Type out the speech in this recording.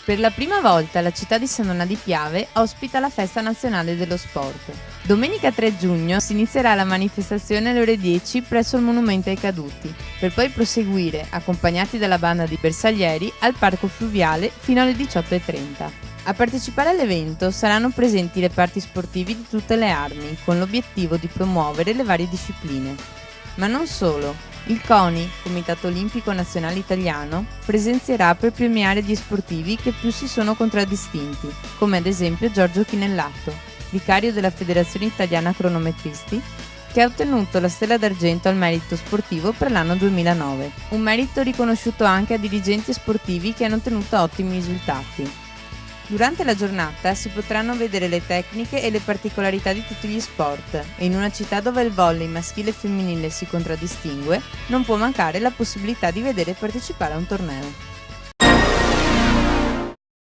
Per la prima volta la città di San Donà di Piave ospita la Festa Nazionale dello Sport. Domenica 3 giugno si inizierà la manifestazione alle ore 10 presso il Monumento ai Caduti, per poi proseguire, accompagnati dalla banda di bersaglieri, al Parco Fluviale fino alle 18:30. A partecipare all'evento saranno presenti reparti sportivi di tutte le armi, con l'obiettivo di promuovere le varie discipline. Ma non solo. Il CONI, Comitato Olimpico Nazionale Italiano, presenzierà per premiare gli sportivi che più si sono contraddistinti, come ad esempio Giorgio Chinellato, vicario della Federazione Italiana Cronometristi, che ha ottenuto la stella d'argento al merito sportivo per l'anno 2009, un merito riconosciuto anche a dirigenti sportivi che hanno ottenuto ottimi risultati. Durante la giornata si potranno vedere le tecniche e le particolarità di tutti gli sport e in una città dove il volley maschile e femminile si contraddistingue, non può mancare la possibilità di vedere partecipare a un torneo.